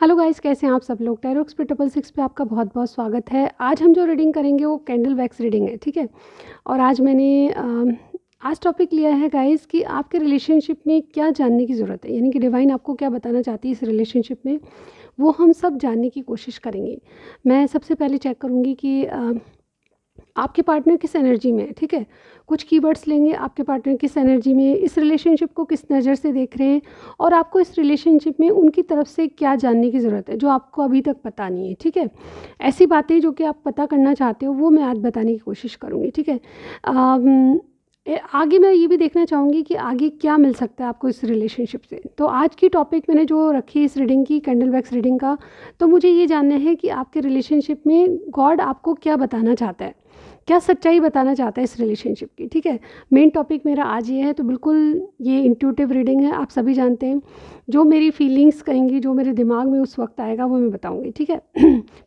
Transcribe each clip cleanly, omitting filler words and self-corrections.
Hello guys, कैसे हैं आप सब लोग। टैरो एक्सपर्ट 666 पे आपका बहुत बहुत स्वागत है। आज हम जो रीडिंग करेंगे वो कैंडल वैक्स रीडिंग है, ठीक है। और आज मैंने आज टॉपिक लिया है गाइस कि आपके रिलेशनशिप में क्या जानने की ज़रूरत है, यानी कि डिवाइन आपको क्या बताना चाहती है इस रिलेशनशिप में, वो हम सब जानने की कोशिश करेंगे। मैं सबसे पहले चेक करूँगी कि आपके पार्टनर किस एनर्जी में है, ठीक है। कुछ कीवर्ड्स लेंगे, आपके पार्टनर किस एनर्जी में, इस रिलेशनशिप को किस नज़र से देख रहे हैं और आपको इस रिलेशनशिप में उनकी तरफ से क्या जानने की ज़रूरत है जो आपको अभी तक पता नहीं है, ठीक है। ऐसी बातें जो कि आप पता करना चाहते हो वो मैं आज बताने की कोशिश करूँगी, ठीक है। आगे मैं ये भी देखना चाहूँगी कि आगे क्या मिल सकता है आपको इस रिलेशनशिप से। तो आज की टॉपिक मैंने जो रखी इस रीडिंग की, कैंडल वैक्स रीडिंग का, तो मुझे ये जानना है कि आपके रिलेशनशिप में गॉड आपको क्या बताना चाहता है, क्या सच्चाई बताना चाहता है इस रिलेशनशिप की, ठीक है। मेन टॉपिक मेरा आज ये है, तो बिल्कुल ये इंट्यूटिव रीडिंग है, आप सभी जानते हैं। जो मेरी फीलिंग्स कहेंगी, जो मेरे दिमाग में उस वक्त आएगा वो मैं बताऊंगी, ठीक है।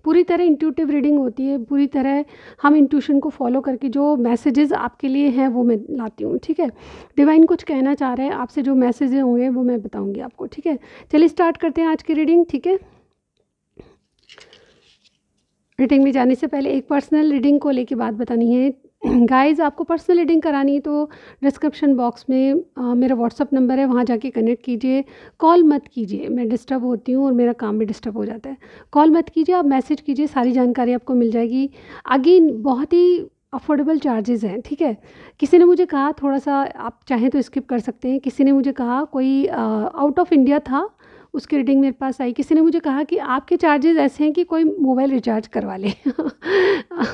पूरी तरह इंट्यूटिव रीडिंग होती है, पूरी तरह हम इंट्यूशन को फॉलो करके जो मैसेजेस आपके लिए हैं वो मैं लाती हूँ, ठीक है। डिवाइन कुछ कहना चाह रहे हैं आपसे, जो मैसेजेस होंगे वो मैं बताऊँगी आपको, ठीक है। चलिए स्टार्ट करते हैं आज की रीडिंग, ठीक है। रीडिंग में जाने से पहले एक पर्सनल रीडिंग को लेके बात बतानी है गाइस। आपको पर्सनल रीडिंग करानी है तो डिस्क्रिप्शन बॉक्स में मेरा व्हाट्सअप नंबर है, वहाँ जाके कनेक्ट कीजिए। कॉल मत कीजिए, मैं डिस्टर्ब होती हूँ और मेरा काम भी डिस्टर्ब हो जाता है। कॉल मत कीजिए, आप मैसेज कीजिए, सारी जानकारी आपको मिल जाएगी। अगेन बहुत ही अफोर्डेबल चार्जेस हैं, ठीक है। किसी ने मुझे कहा, थोड़ा सा आप चाहें तो स्किप कर सकते हैं, किसी ने मुझे कहा, कोई आउट ऑफ इंडिया था, उसकी रीडिंग मेरे पास आई। किसी ने मुझे कहा कि आपके चार्जेस ऐसे हैं कि कोई मोबाइल रिचार्ज करवा ले।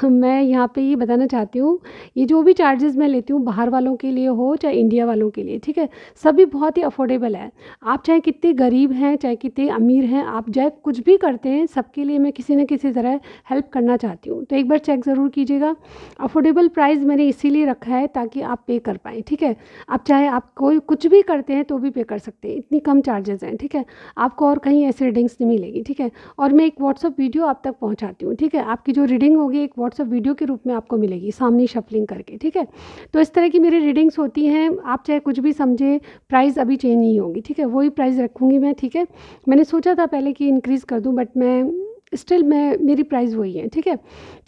मैं यहाँ पे ये बताना चाहती हूँ, ये जो भी चार्जेस मैं लेती हूँ, बाहर वालों के लिए हो चाहे इंडिया वालों के लिए, ठीक है, सभी बहुत ही अफोर्डेबल है। आप चाहे कितने गरीब हैं, चाहे कितने अमीर हैं, आप चाहे कुछ भी करते हैं, सबके लिए मैं किसी न किसी तरह हेल्प करना चाहती हूँ। तो एक बार चेक ज़रूर कीजिएगा। अफोर्डेबल प्राइस मैंने इसीलिए रखा है ताकि आप पे कर पाएँ, ठीक है। आप चाहे आप कोई कुछ भी करते हैं तो भी पे कर सकते हैं, इतनी कम चार्जेस हैं, ठीक है। आपको और कहीं ऐसी रीडिंग्स नहीं मिलेगी, ठीक है। और मैं एक व्हाट्सअप वीडियो आप तक पहुंचाती हूँ, ठीक है। आपकी जो रीडिंग होगी एक व्हाट्सअप वीडियो के रूप में आपको मिलेगी, सामने शफलिंग करके, ठीक है। तो इस तरह की मेरी रीडिंग्स होती हैं। आप चाहे कुछ भी समझे, प्राइस अभी चेंज नहीं होगी, ठीक है, वही प्राइस रखूँगी मैं, ठीक है। मैंने सोचा था पहले कि इंक्रीज़ कर दूँ, बट मैं स्टिल मेरी प्राइस वही है, ठीक है।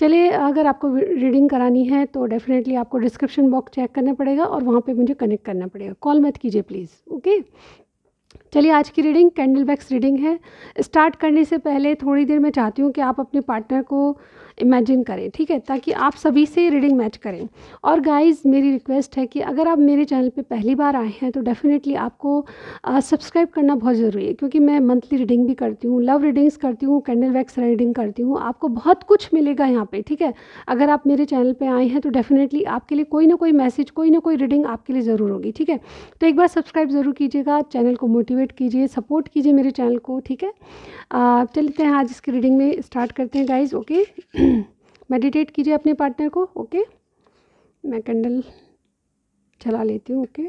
चलिए, अगर आपको रीडिंग करानी है तो डेफिनेटली आपको डिस्क्रिप्शन बॉक्स चेक करना पड़ेगा और वहाँ पे मुझे कनेक्ट करना पड़ेगा। कॉल मत कीजिए प्लीज़, ओके। चलिए, आज की रीडिंग कैंडल वैक्स रीडिंग है। स्टार्ट करने से पहले थोड़ी देर मैं चाहती हूँ कि आप अपने पार्टनर को इमेजिन करें, ठीक है, ताकि आप सभी से रीडिंग मैच करें। और गाइस, मेरी रिक्वेस्ट है कि अगर आप मेरे चैनल पे पहली बार आए हैं तो डेफिनेटली आपको सब्सक्राइब करना बहुत ज़रूरी है, क्योंकि मैं मंथली रीडिंग भी करती हूँ, लव रीडिंग्स करती हूँ, कैंडल वैक्स रीडिंग करती हूँ। आपको बहुत कुछ मिलेगा यहाँ पे, ठीक है। अगर आप मेरे चैनल पे आए हैं तो डेफिनेटली आपके लिए कोई ना कोई मैसेज, कोई ना कोई रीडिंग आपके लिए ज़रूर होगी, ठीक है। तो एक बार सब्सक्राइब ज़रूर कीजिएगा, चैनल को मोटिवेट कीजिए, सपोर्ट कीजिए मेरे चैनल को, ठीक है। चलते हैं आज इसकी रीडिंग में, स्टार्ट करते हैं गाइज, ओके। मेडिटेट कीजिए अपने पार्टनर को, ओके। मैं कैंडल जला लेती हूँ, ओके।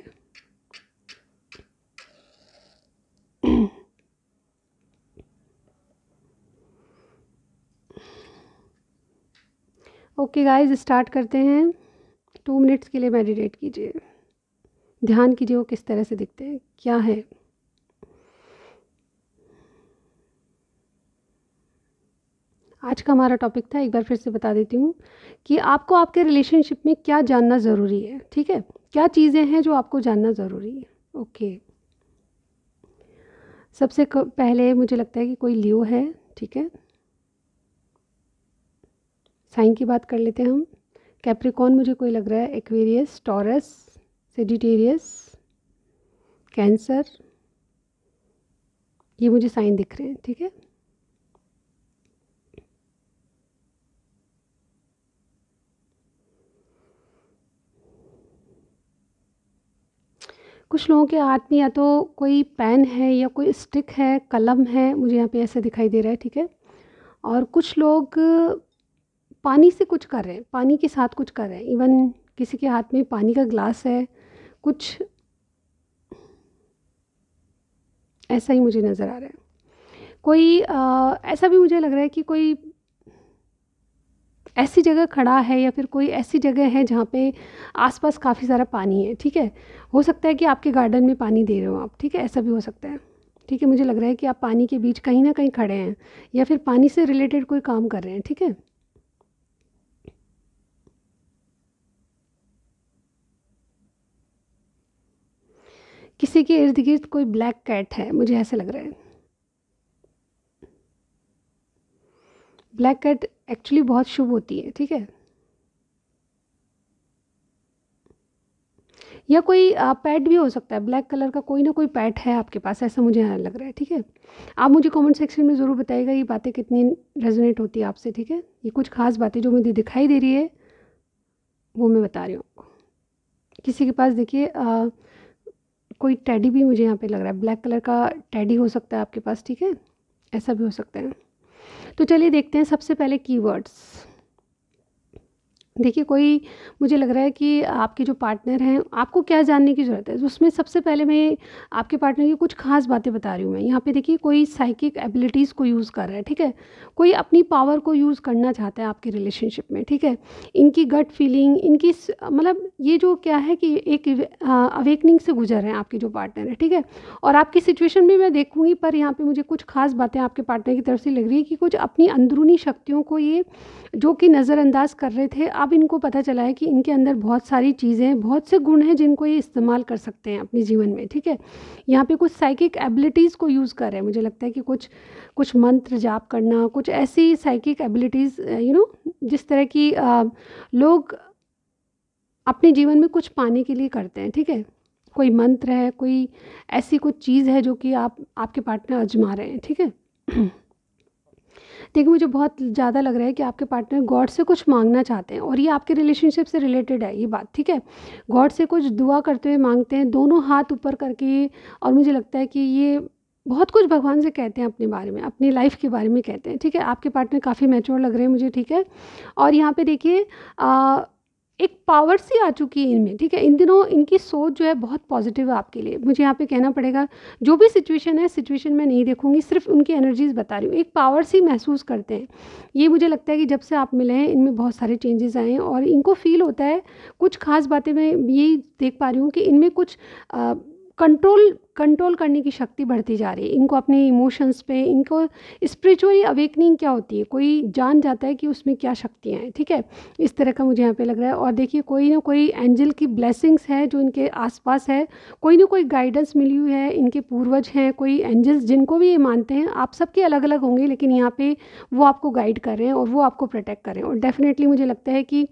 ओके गाइज, स्टार्ट करते हैं। 2 मिनट्स के लिए मेडिटेट कीजिए, ध्यान कीजिए वो किस तरह से दिखते हैं, क्या है। आज का हमारा टॉपिक था, एक बार फिर से बता देती हूँ कि आपको आपके रिलेशनशिप में क्या जानना ज़रूरी है, ठीक है। क्या चीज़ें हैं जो आपको जानना ज़रूरी है, ओके। सबसे पहले मुझे लगता है कि कोई लियो है, ठीक है। साइन की बात कर लेते हैं हम। कैप्रिकॉन मुझे कोई लग रहा है, एक्वेरियस, टॉरस, सेजिटेरियस, कैंसर, ये मुझे साइन दिख रहे हैं, ठीक है। कुछ लोगों के हाथ में या तो कोई पेन है या कोई स्टिक है, कलम है, मुझे यहाँ पे ऐसे दिखाई दे रहा है, ठीक है। और कुछ लोग पानी से कुछ कर रहे हैं, पानी के साथ कुछ कर रहे हैं। इवन किसी के हाथ में पानी का ग्लास है, कुछ ऐसा ही मुझे नज़र आ रहा है। कोई ऐसा भी मुझे लग रहा है कि कोई ऐसी जगह खड़ा है या फिर कोई ऐसी जगह है जहाँ पे आसपास काफ़ी सारा पानी है, ठीक है। हो सकता है कि आपके गार्डन में पानी दे रहे हो आप, ठीक है, ऐसा भी हो सकता है। ठीक है, मुझे लग रहा है कि आप पानी के बीच कहीं ना कहीं खड़े हैं या फिर पानी से रिलेटेड कोई काम कर रहे हैं। ठीक है, किसी के इर्द गिर्द कोई ब्लैक कैट है, मुझे ऐसे लग रहा है। ब्लैक कैट एक्चुअली बहुत शुभ होती है। ठीक है, या कोई पैट भी हो सकता है, ब्लैक कलर का कोई ना कोई पैट है आपके पास, ऐसा मुझे यहाँ लग रहा है। ठीक है, आप मुझे कमेंट सेक्शन में ज़रूर बताइएगा ये बातें कितनी रेजोनेट होती है आपसे। ठीक है, ये कुछ खास बातें जो मुझे दिखाई दे रही है वो मैं बता रही हूँ आपको। किसी के पास देखिए कोई टेडी भी मुझे यहाँ पे लग रहा है, ब्लैक कलर का टेडी हो सकता है आपके पास। ठीक है, ऐसा भी हो सकता है। तो चलिए देखते हैं सबसे पहले कीवर्ड्स। देखिए, कोई मुझे लग रहा है कि आपके जो पार्टनर हैं, आपको क्या जानने की ज़रूरत है उसमें सबसे पहले मैं आपके पार्टनर की कुछ खास बातें बता रही हूँ। मैं यहाँ पे देखिए कोई साइकिक एबिलिटीज़ को यूज़ कर रहा है। ठीक है, कोई अपनी पावर को यूज़ करना चाहता है आपके रिलेशनशिप में। ठीक है, इनकी गट फीलिंग, इनकी मतलब ये जो क्या है कि एक अवेकनिंग से गुजर रहे हैं आपके जो पार्टनर है। ठीक है, और आपकी सिचुएशन भी मैं देखूँगी, पर यहाँ पर मुझे कुछ खास बातें आपके पार्टनर की तरफ से लग रही है कि कुछ अपनी अंदरूनी शक्तियों को ये जो कि नज़रअंदाज कर रहे थे, अब इनको पता चला है कि इनके अंदर बहुत सारी चीज़ें, बहुत से गुण हैं जिनको ये इस्तेमाल कर सकते हैं अपने जीवन में। ठीक है, यहाँ पे कुछ साइकिक एबिलिटीज़ को यूज़ कर रहे हैं। मुझे लगता है कि कुछ कुछ मंत्र जाप करना, कुछ ऐसी साइकिक एबिलिटीज़ जिस तरह की लोग अपने जीवन में कुछ पाने के लिए करते हैं। ठीक है, कोई मंत्र है, कोई ऐसी कुछ चीज़ है जो कि आपके पार्टनर आजमा रहे हैं। ठीक है, देखिए मुझे बहुत ज़्यादा लग रहा है कि आपके पार्टनर गॉड से कुछ मांगना चाहते हैं और ये आपके रिलेशनशिप से रिलेटेड है ये बात। ठीक है, गॉड से कुछ दुआ करते हुए मांगते हैं, दोनों हाथ ऊपर करके, और मुझे लगता है कि ये बहुत कुछ भगवान से कहते हैं अपने बारे में, अपनी लाइफ के बारे में कहते हैं। ठीक है, आपके पार्टनर काफ़ी मैच्योर लग रहे हैं मुझे। ठीक है, और यहाँ पे देखिए एक पावर सी आ चुकी है इनमें। ठीक है, इन दिनों इनकी सोच जो है बहुत पॉजिटिव है आपके लिए, मुझे यहाँ पे कहना पड़ेगा। जो भी सिचुएशन है, सिचुएशन में नहीं देखूंगी, सिर्फ उनकी एनर्जीज बता रही हूँ। एक पावर सी महसूस करते हैं ये, मुझे लगता है कि जब से आप मिले हैं इनमें बहुत सारे चेंजेस आए हैं और इनको फील होता है कुछ खास बातें। मैं यही देख पा रही हूँ कि इनमें कुछ कंट्रोल करने की शक्ति बढ़ती जा रही है इनको अपने इमोशंस पे। इनको स्पिरिचुअली अवेकनिंग क्या होती है, कोई जान जाता है कि उसमें क्या शक्तियाँ हैं। ठीक है, इस तरह का मुझे यहाँ पे लग रहा है। और देखिए कोई ना कोई एंजल की ब्लेसिंग्स है जो इनके आसपास है, कोई ना कोई गाइडेंस मिली हुई है, इनके पूर्वज हैं, कोई एंजल्स जिनको भी ये मानते हैं। आप सबके अलग अलग होंगे, लेकिन यहाँ पे वो आपको गाइड कर रहे हैं और वो आपको प्रोटेक्ट कर रहे हैं। और डेफिनेटली मुझे लगता है कि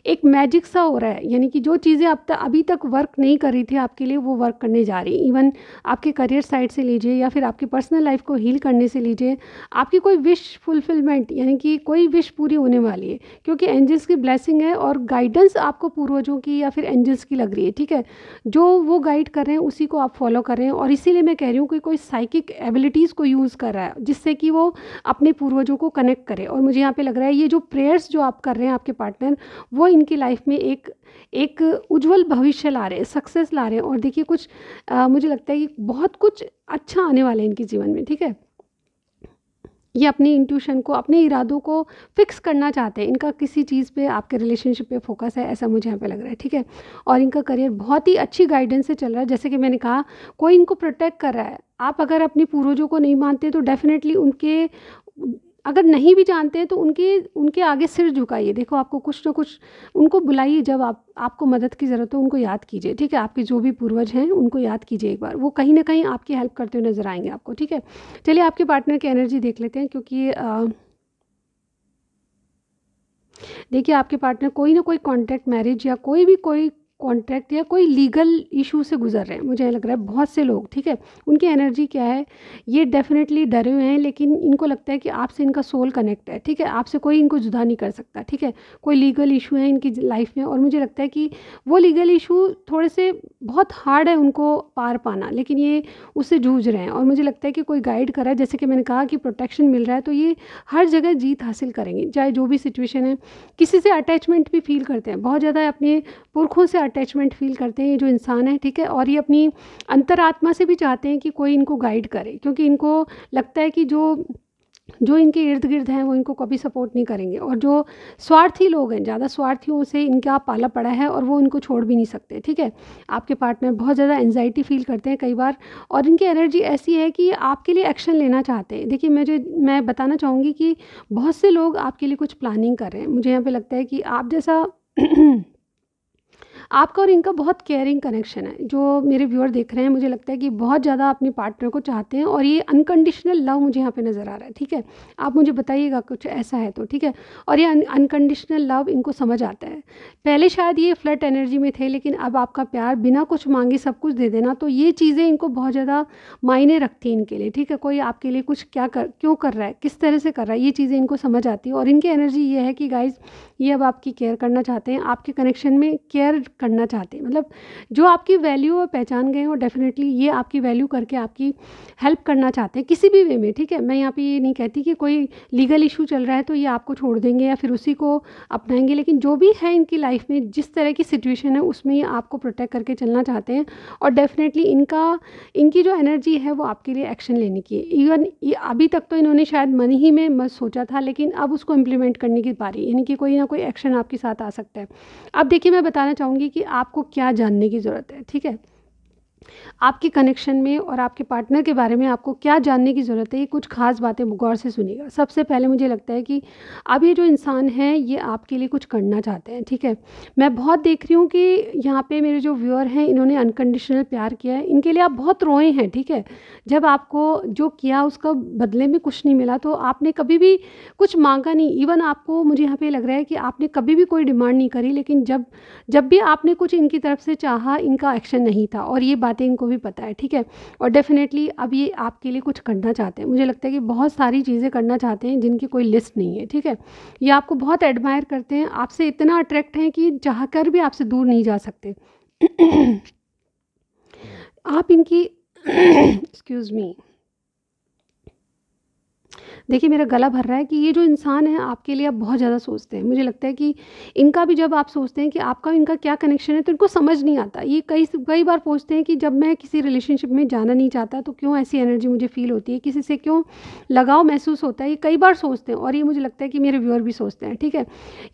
एक मैजिक सा हो रहा है, यानी कि जो चीज़ें अभी तक वर्क नहीं कर रही थी आपके लिए, वो वर्क करने जा रही है। इवन आपके करियर साइड से लीजिए या फिर आपकी पर्सनल लाइफ को हील करने से लीजिए, आपकी कोई विश फुलफिलमेंट, यानी कि कोई विश पूरी होने वाली है, क्योंकि एंजल्स की ब्लेसिंग है और गाइडेंस आपको पूर्वजों की या फिर एंजल्स की लग रही है। ठीक है, जो वो गाइड कर रहे हैं उसी को आप फॉलो कर रहे हैं। और इसीलिए मैं कह रही हूँ कि कोई साइकिक एबिलिटीज़ को यूज़ कर रहा है जिससे कि वो अपने पूर्वजों को कनेक्ट करे। और मुझे यहाँ पे लग रहा है ये जो प्रेयर्स जो आप कर रहे हैं आपके पार्टनर, वो इनकी लाइफ में एक उज्जवल भविष्य ला रहे हैं, सक्सेस ला रहे हैं। और देखिए कुछ मुझे लगता है कि बहुत कुछ अच्छा आने वाला है इनके जीवन में। ठीक है, ये अपनी इंट्यूशन को, अपने इरादों को फिक्स करना चाहते हैं। इनका किसी चीज़ पे, आपके रिलेशनशिप पे फोकस है, ऐसा मुझे यहाँ पे लग रहा है। ठीक है, और इनका करियर बहुत ही अच्छी गाइडेंस से चल रहा है। जैसे कि मैंने कहा, कोई इनको प्रोटेक्ट कर रहा है। आप अगर अपने पूर्वजों को नहीं मानते तो डेफिनेटली उनके, अगर नहीं भी जानते हैं तो उनके आगे सिर झुकाइए। देखो आपको कुछ ना कुछ उनको बुलाइए, जब आपको मदद की ज़रूरत हो उनको याद कीजिए। ठीक है, आपके जो भी पूर्वज हैं उनको याद कीजिए एक बार, वो कहीं ना कहीं आपकी हेल्प करते हुए नजर आएंगे आपको। ठीक है, चलिए आपके पार्टनर की एनर्जी देख लेते हैं, क्योंकि देखिए आपके पार्टनर कोई ना कोई कॉन्ट्रैक्ट, मैरिज या कोई कॉन्ट्रैक्ट या कोई लीगल इशू से गुजर रहे हैं, मुझे लग रहा है बहुत से लोग। ठीक है, उनकी एनर्जी क्या है, ये डेफिनेटली डरे हुए हैं, लेकिन इनको लगता है कि आपसे इनका सोल कनेक्ट है। ठीक है, आपसे कोई इनको जुदा नहीं कर सकता। ठीक है, कोई लीगल इशू है इनकी लाइफ में और मुझे लगता है कि वो लीगल इशू थोड़े से बहुत हार्ड है उनको पार पाना, लेकिन ये उससे जूझ रहे हैं। और मुझे लगता है कि कोई गाइड कर रहा है, जैसे कि मैंने कहा कि प्रोटेक्शन मिल रहा है, तो ये हर जगह जीत हासिल करेंगे, चाहे जो भी सिचुएशन है। किसी से अटैचमेंट भी फील करते हैं, बहुत ज़्यादा अपने पुरखों से अटैचमेंट फील करते हैं ये जो इंसान है। ठीक है, और ये अपनी अंतरात्मा से भी चाहते हैं कि कोई इनको गाइड करे, क्योंकि इनको लगता है कि जो इनके इर्द-गिर्द हैं वो इनको कभी सपोर्ट नहीं करेंगे, और जो स्वार्थी लोग हैं, ज़्यादा स्वार्थियों से इनका पाला पड़ा है और वो इनको छोड़ भी नहीं सकते, ठीक है। आपके पार्टनर बहुत ज़्यादा एंग्ज़ायटी फ़ील करते हैं कई बार, और इनकी एनर्जी ऐसी है कि आपके लिए एक्शन लेना चाहते हैं। देखिए, मैं बताना चाहूँगी कि बहुत से लोग आपके लिए कुछ प्लानिंग कर रहे हैं। मुझे यहाँ पे लगता है कि आप जैसा आपका और इनका बहुत केयरिंग कनेक्शन है। जो मेरे व्यूअर देख रहे हैं, मुझे लगता है कि बहुत ज़्यादा अपने पार्टनर को चाहते हैं, और ये अनकंडीशनल लव मुझे यहाँ पे नज़र आ रहा है, ठीक है। आप मुझे बताइएगा कुछ ऐसा है तो, ठीक है। और ये अनकंडीशनल लव इनको समझ आता है। पहले शायद ये फ्लर्ट एनर्जी में थे, लेकिन अब आपका प्यार बिना कुछ मांगे सब कुछ दे देना, तो ये चीज़ें इनको बहुत ज़्यादा मायने रखती हैं इनके लिए, ठीक है। कोई आपके लिए कुछ क्यों कर रहा है, किस तरह से कर रहा है, ये चीज़ें इनको समझ आती है। और इनकी एनर्जी ये है कि गाइज़, ये अब आपकी केयर करना चाहते हैं, आपके कनेक्शन में केयर करना चाहते हैं। मतलब जो आपकी वैल्यू और पहचान गए हैं, और डेफ़िनेटली ये आपकी वैल्यू करके आपकी हेल्प करना चाहते हैं किसी भी वे में, ठीक है। मैं यहाँ पे ये नहीं कहती कि कोई लीगल इशू चल रहा है तो ये आपको छोड़ देंगे या फिर उसी को अपनाएंगे, लेकिन जो भी है इनकी लाइफ में, जिस तरह की सिचुएशन है उसमें ये आपको प्रोटेक्ट करके चलना चाहते हैं। और डेफ़िनेटली इनकी जो एनर्जी है वो आपके लिए एक्शन लेने की है। इवन ये अभी तक तो इन्होंने शायद मन ही में मत सोचा था, लेकिन अब उसको इम्प्लीमेंट करने की बारी, यानी कि कोई ना कोई एक्शन आपके साथ आ सकता है। अब देखिए, मैं बताना चाहूँगी कि आपको क्या जानने की ज़रूरत है, ठीक है। आपके कनेक्शन में और आपके पार्टनर के बारे में आपको क्या जानने की ज़रूरत है, ये कुछ ख़ास बातें गौर से सुनिएगा। सबसे पहले मुझे लगता है कि अब ये जो इंसान हैं, ये आपके लिए कुछ करना चाहते हैं, ठीक है। मैं बहुत देख रही हूँ कि यहाँ पे मेरे जो व्यूअर हैं, इन्होंने अनकंडीशनल प्यार किया है, इनके लिए आप बहुत रोए हैं, ठीक है। जब आपको जो किया उसका बदले में कुछ नहीं मिला, तो आपने कभी भी कुछ मांगा नहीं। इवन आपको, मुझे यहाँ पे लग रहा है कि आपने कभी भी कोई डिमांड नहीं करी, लेकिन जब जब भी आपने कुछ इनकी तरफ से चाहा, इनका एक्शन नहीं था, और ये बातें इनको भी पता है, ठीक है। और डेफ़िनेटली अब ये आपके लिए कुछ करना चाहते हैं। मुझे लगता है कि बहुत सारी चीज़ें करना चाहते हैं जिनकी कोई लिस्ट नहीं है, ठीक है। ये आपको बहुत एडमायर करते हैं, आपसे इतना अट्रैक्ट हैं कि चाहकर भी आपसे दूर नहीं जा सकते। आप इनकी एक्सक्यूज़ मी, देखिए, मेरा गला भर रहा है कि ये जो इंसान है आपके लिए अब बहुत ज़्यादा सोचते हैं। मुझे लगता है कि इनका भी, जब आप सोचते हैं कि आपका इनका क्या कनेक्शन है, तो इनको समझ नहीं आता। ये कई बार पूछते हैं कि जब मैं किसी रिलेशनशिप में जाना नहीं चाहता तो क्यों ऐसी एनर्जी मुझे फ़ील होती है, किसी से क्यों लगाव महसूस होता है। ये कई बार सोचते हैं, और ये मुझे लगता है कि मेरे व्यूअर भी सोचते हैं, ठीक है।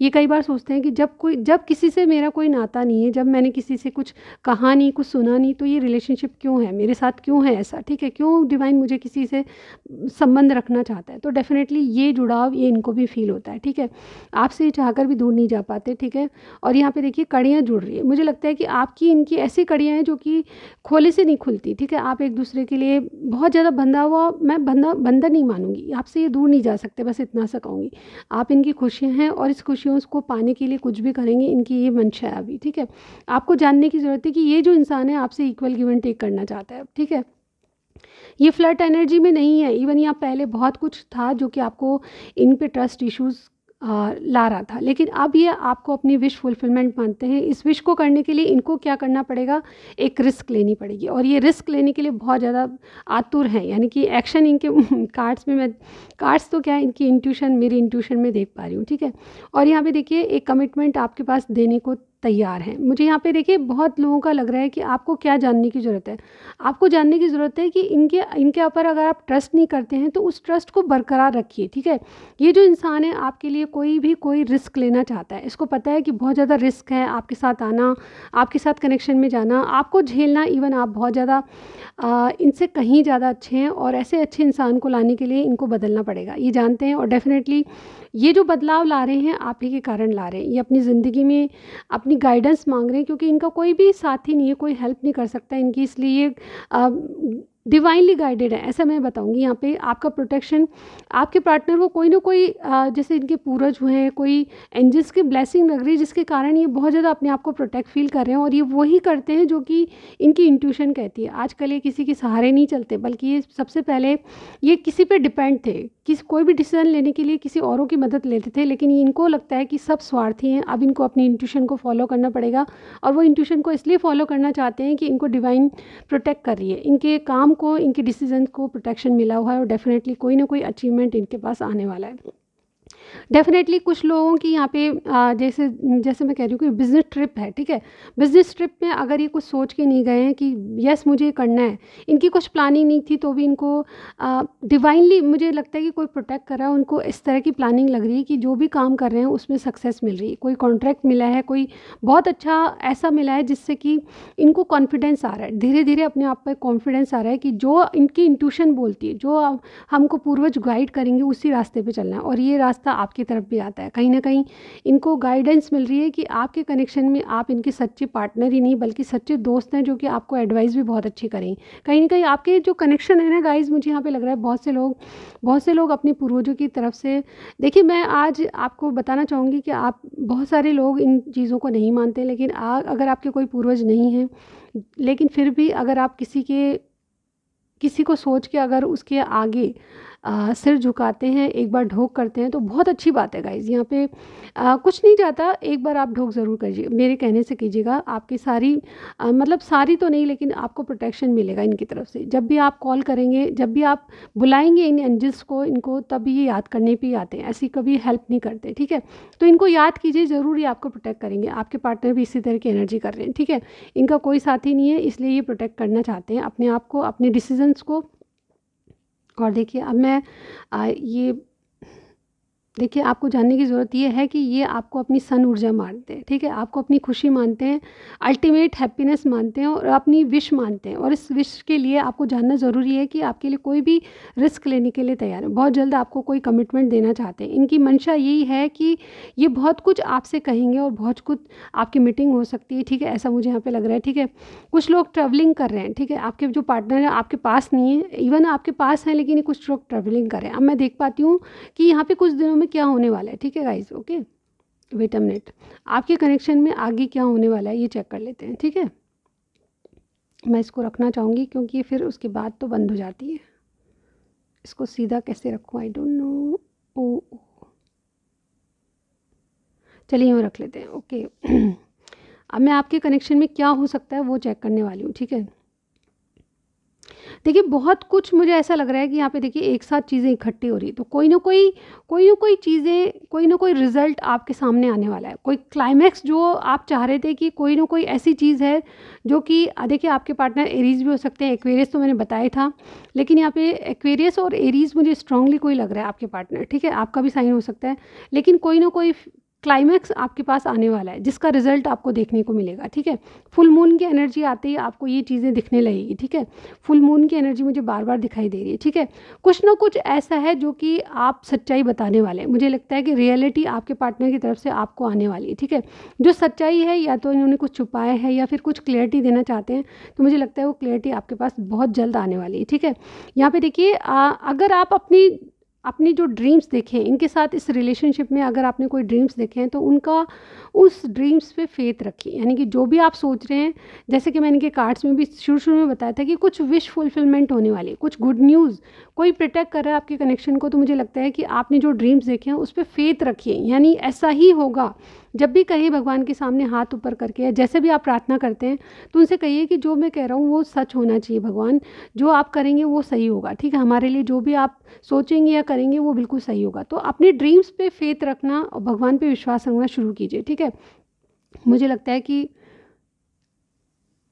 ये कई बार सोचते हैं कि जब किसी से मेरा कोई नाता नहीं है, जब मैंने किसी से कुछ कहा नहीं, कुछ सुना नहीं, तो ये रिलेशनशिप क्यों है, मेरे साथ क्यों है ऐसा, ठीक है। क्यों डिवाइन मुझे किसी से संबंध रखना चाहता है। तो डेफ़िनेटली ये जुड़ाव, ये इनको भी फ़ील होता है, ठीक है। आपसे चाहकर भी दूर नहीं जा पाते, ठीक है। और यहाँ पे देखिए, कड़ियाँ जुड़ रही है। मुझे लगता है कि आपकी इनकी ऐसी कड़ियाँ हैं जो कि खोले से नहीं खुलती, ठीक है। आप एक दूसरे के लिए बहुत ज़्यादा बंधा हुआ, मैं बंधन नहीं मानूंगी, आपसे ये दूर नहीं जा सकते, बस इतना सा कहूँगी। आप इनकी खुशियाँ हैं, और इस खुशियों को पाने के लिए कुछ भी करेंगे, इनकी ये मंशा है अभी, ठीक है। आपको जानने की ज़रूरत है कि ये जो इंसान है आपसे इक्वल गिव एंड टेक करना चाहता है, ठीक है। ये फ्लर्ट एनर्जी में नहीं है। इवन यहाँ पहले बहुत कुछ था जो कि आपको इन पे ट्रस्ट इश्यूज़ ला रहा था, लेकिन अब ये आपको अपनी विश फुलफिलमेंट मानते हैं। इस विश को करने के लिए इनको क्या करना पड़ेगा, एक रिस्क लेनी पड़ेगी, और ये रिस्क लेने के लिए बहुत ज़्यादा आतुर हैं। यानी कि एक्शन इनके कार्ड्स में, मैं कार्ड्स तो क्या है, इनकी इंट्यूशन, मेरी इंट्यूशन में देख पा रही हूँ, ठीक है। और यहाँ पे देखिए, एक कमिटमेंट आपके पास देने को तैयार हैं। मुझे यहाँ पे देखिए, बहुत लोगों का लग रहा है कि आपको क्या जानने की ज़रूरत है। आपको जानने की ज़रूरत है कि इनके ऊपर अगर आप ट्रस्ट नहीं करते हैं तो उस ट्रस्ट को बरकरार रखिए, ठीक है। ये जो इंसान है आपके लिए कोई रिस्क लेना चाहता है। इसको पता है कि बहुत ज़्यादा रिस्क है आपके साथ आना, आपके साथ कनेक्शन में जाना, आपको झेलना। इवन आप बहुत ज़्यादा इनसे कहीं ज़्यादा अच्छे हैं, और ऐसे अच्छे इंसान को लाने के लिए इनको बदलना पड़ेगा, ये जानते हैं। और डेफ़िनेटली ये जो बदलाव ला रहे हैं आप ही के कारण ला रहे हैं। ये अपनी ज़िंदगी में अपनी गाइडेंस मांग रहे हैं, क्योंकि इनका कोई भी साथी नहीं है, कोई हेल्प नहीं कर सकता इनकी, इसलिए ये डिवाइनली गाइडेड है, ऐसा मैं बताऊंगी। यहाँ पे आपका प्रोटेक्शन, आपके पार्टनर को कोई ना कोई जैसे इनके पूर्वज हुए हैं, कोई एंजल्स की ब्लेसिंग लग रही है, जिसके कारण ये बहुत ज़्यादा अपने आप को प्रोटेक्ट फील कर रहे हैं। और ये वही करते हैं जो कि इनकी इंट्यूशन कहती है। आजकल ये किसी के सहारे नहीं चलते, बल्कि ये सबसे पहले ये किसी पे डिपेंड थे, कोई भी डिसीजन लेने के लिए किसी औरों की मदद लेते थे, लेकिन इनको लगता है कि सब स्वार्थी हैं। अब इनको अपनी इंट्यूशन को फॉलो करना पड़ेगा, और वो इंट्यूशन को इसलिए फॉलो करना चाहते हैं कि इनको डिवाइन प्रोटेक्ट कर रही है, इनके काम को, इनके डिसीजन को प्रोटेक्शन मिला हुआ है, और डेफिनेटली कोई ना कोई अचीवमेंट इनके पास आने वाला है। डेफ़िनेटली कुछ लोगों की यहाँ पे जैसे जैसे मैं कह रही हूँ कि बिज़नेस ट्रिप है, ठीक है? बिज़नेस ट्रिप में अगर ये कुछ सोच के नहीं गए हैं कि यस मुझे ये करना है, इनकी कुछ प्लानिंग नहीं थी तो भी इनको डिवाइनली मुझे लगता है कि कोई प्रोटेक्ट कर रहा है, उनको इस तरह की प्लानिंग लग रही है कि जो भी काम कर रहे हैं उसमें सक्सेस मिल रही है। कोई कॉन्ट्रैक्ट मिला है, कोई बहुत अच्छा ऐसा मिला है जिससे कि इनको कॉन्फिडेंस आ रहा है। धीरे-धीरे अपने आप पे कॉन्फिडेंस आ रहा है कि जो इनकी इंट्यूशन बोलती है, जो हमको पूर्वज गाइड करेंगे उसी रास्ते पे चलना है और ये रास्ता आपकी तरफ भी आता है। कहीं न कहीं इनको गाइडेंस मिल रही है कि आपके कनेक्शन में आप इनके सच्चे पार्टनर ही नहीं बल्कि सच्चे दोस्त हैं जो कि आपको एडवाइस भी बहुत अच्छी करेंगे। कहीं न कहीं आपके जो कनेक्शन है ना गाइज़, मुझे यहाँ पे लग रहा है बहुत से लोग अपने पूर्वजों की तरफ से देखिए, मैं आज आपको बताना चाहूँगी कि आप बहुत सारे लोग इन चीज़ों को नहीं मानते, लेकिन अगर आपके कोई पूर्वज नहीं हैं, लेकिन फिर भी अगर आप किसी को सोच के अगर उसके आगे सिर झुकाते हैं, एक बार ढोक करते हैं तो बहुत अच्छी बात है गाइज़। यहाँ पे कुछ नहीं जाता, एक बार आप ढोक ज़रूर कीजिए, मेरे कहने से कीजिएगा। आपकी सारी मतलब सारी तो नहीं लेकिन आपको प्रोटेक्शन मिलेगा इनकी तरफ से। जब भी आप कॉल करेंगे, जब भी आप बुलाएँगे इन एंजल्स को, इनको तब ये याद करने पे ही आते हैं, ऐसी कभी हेल्प नहीं करते, ठीक है? तो इनको याद कीजिए, ज़रूर ये आपको प्रोटेक्ट करेंगे। आपके पार्टनर भी इसी तरह की एनर्जी कर रहे हैं, ठीक है? इनका कोई साथी नहीं है इसलिए ये प्रोटेक्ट करना चाहते हैं अपने आप को, अपने डिसीज़न्स को। और देखिए अब मैं ये देखिए, आपको जानने की ज़रूरत ये है कि ये आपको अपनी सन ऊर्जा मानते हैं, ठीक है? आपको अपनी खुशी मानते हैं, अल्टीमेट हैप्पीनेस मानते हैं और अपनी विश मानते हैं और इस विश के लिए आपको जानना ज़रूरी है कि आपके लिए कोई भी रिस्क लेने के लिए तैयार है। बहुत जल्द आपको कोई कमिटमेंट देना चाहते हैं। इनकी मंशा यही है कि ये बहुत कुछ आपसे कहेंगे और बहुत कुछ आपकी मीटिंग हो सकती है, ठीक है? ऐसा मुझे यहाँ पे लग रहा है, ठीक है? कुछ लोग ट्रैवलिंग कर रहे हैं, ठीक है? आपके जो पार्टनर है आपके पास नहीं है, इवन आपके पास हैं लेकिन ये कुछ लोग ट्रैवलिंग कर रहे हैं। अब मैं देख पाती हूँ कि यहाँ पे कुछ दिनों में क्या होने वाला है, ठीक है guys? Okay, wait a minute. आपके कनेक्शन में आगे क्या होने वाला है ये चेक कर लेते हैं, ठीक है? मैं इसको रखना चाहूँगी क्योंकि फिर उसके बाद तो बंद हो जाती है। इसको सीधा कैसे रखूँ आई डोंट नो। ओ चलिए यूँ रख लेते हैं, ओके। अब मैं आपके कनेक्शन में क्या हो सकता है वो चेक करने वाली हूँ, ठीक है? देखिए, बहुत कुछ मुझे ऐसा लग रहा है कि यहाँ पे देखिए एक साथ चीज़ें इकट्ठी हो रही है, तो कोई ना कोई चीज़ें, कोई ना कोई रिज़ल्ट आपके सामने आने वाला है। कोई क्लाइमैक्स जो आप चाह रहे थे कि कोई ना कोई ऐसी चीज़ है जो कि देखिए आपके पार्टनर एरीज़ भी हो सकते हैं, एक्वेरियस तो मैंने बताया ही था। लेकिन यहाँ पे एक्वेरियस और एरीज़ मुझे स्ट्रांगली कोई लग रहा है आपके पार्टनर, ठीक है? आपका भी साइन हो सकता है, लेकिन कोई ना कोई क्लाइमैक्स आपके पास आने वाला है जिसका रिज़ल्ट आपको देखने को मिलेगा, ठीक है? फुल मून की एनर्जी आते ही आपको ये चीज़ें दिखने लगेगी, ठीक है? फुल मून की एनर्जी मुझे बार-बार दिखाई दे रही है, ठीक है? कुछ ना कुछ ऐसा है जो कि आप सच्चाई बताने वाले हैं। मुझे लगता है कि रियलिटी आपके पार्टनर की तरफ से आपको आने वाली है, ठीक है? जो सच्चाई है या तो इन्होंने कुछ छुपाया है या फिर कुछ क्लैरिटी देना चाहते हैं, तो मुझे लगता है वो क्लैरिटी आपके पास बहुत जल्द आने वाली है, ठीक है? यहाँ पे देखिए अगर आप अपनी जो ड्रीम्स देखें इनके साथ इस रिलेशनशिप में, अगर आपने कोई ड्रीम्स देखे हैं तो उनका उस ड्रीम्स पे फेथ रखिए। यानी कि जो भी आप सोच रहे हैं, जैसे कि मैंने इनके कार्ड्स में भी शुरू में बताया था कि कुछ विश फुलफिलमेंट होने वाली है, कुछ गुड न्यूज़, कोई प्रोटेक्ट कर रहा है आपके कनेक्शन को। तो मुझे लगता है कि आपने जो ड्रीम्स देखे हैं उस पर फेथ रखिए, यानी ऐसा ही होगा। जब भी कहीं भगवान के सामने हाथ ऊपर करके या जैसे भी आप प्रार्थना करते हैं तो उनसे कहिए कि जो मैं कह रहा हूँ वो सच होना चाहिए भगवान, जो आप करेंगे वो सही होगा, ठीक है? हमारे लिए जो भी आप सोचेंगे या करेंगे वो बिल्कुल सही होगा। तो अपने ड्रीम्स पे फेथ रखना और भगवान पे विश्वास रखना शुरू कीजिए, ठीक है? मुझे लगता है कि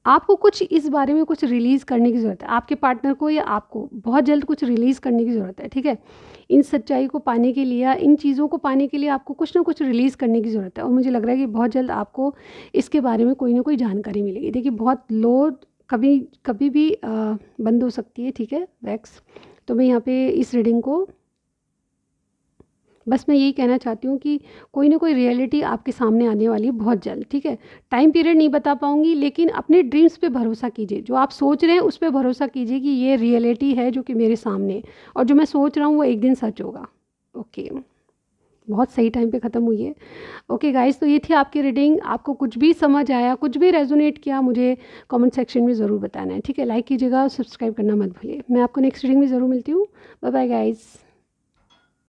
आपको कुछ इस बारे में कुछ रिलीज़ करने की ज़रूरत है। आपके पार्टनर को या आपको बहुत जल्द कुछ रिलीज़ करने की ज़रूरत है, ठीक है? इन सच्चाई को पाने के लिए या इन चीज़ों को पाने के लिए आपको कुछ ना कुछ रिलीज़ करने की ज़रूरत है और मुझे लग रहा है कि बहुत जल्द आपको इसके बारे में कोई ना कोई जानकारी मिलेगी। देखिए, बहुत लोड कभी कभी भी बंद हो सकती है, ठीक है? वैक्स। तो मैं यहाँ पे इस रीडिंग को बस मैं यही कहना चाहती हूँ कि कोई ना कोई रियलिटी आपके सामने आने वाली है बहुत जल्द, ठीक है? टाइम पीरियड नहीं बता पाऊँगी लेकिन अपने ड्रीम्स पे भरोसा कीजिए। जो आप सोच रहे हैं उस पे भरोसा कीजिए कि ये रियलिटी है जो कि मेरे सामने है और जो मैं सोच रहा हूँ वो एक दिन सच होगा। ओके, बहुत सही टाइम पे ख़त्म हुई है। ओके गाइज़, तो ये थी आपकी रीडिंग। आपको कुछ भी समझ आया, कुछ भी रेजोनेट किया, मुझे कमेंट सेक्शन में ज़रूर बताना है, ठीक है? लाइक कीजिएगा और सब्सक्राइब करना मत भूलिए। मैं आपको नेक्स्ट रीडिंग में ज़रूर मिलती हूँ। Bye bye guys.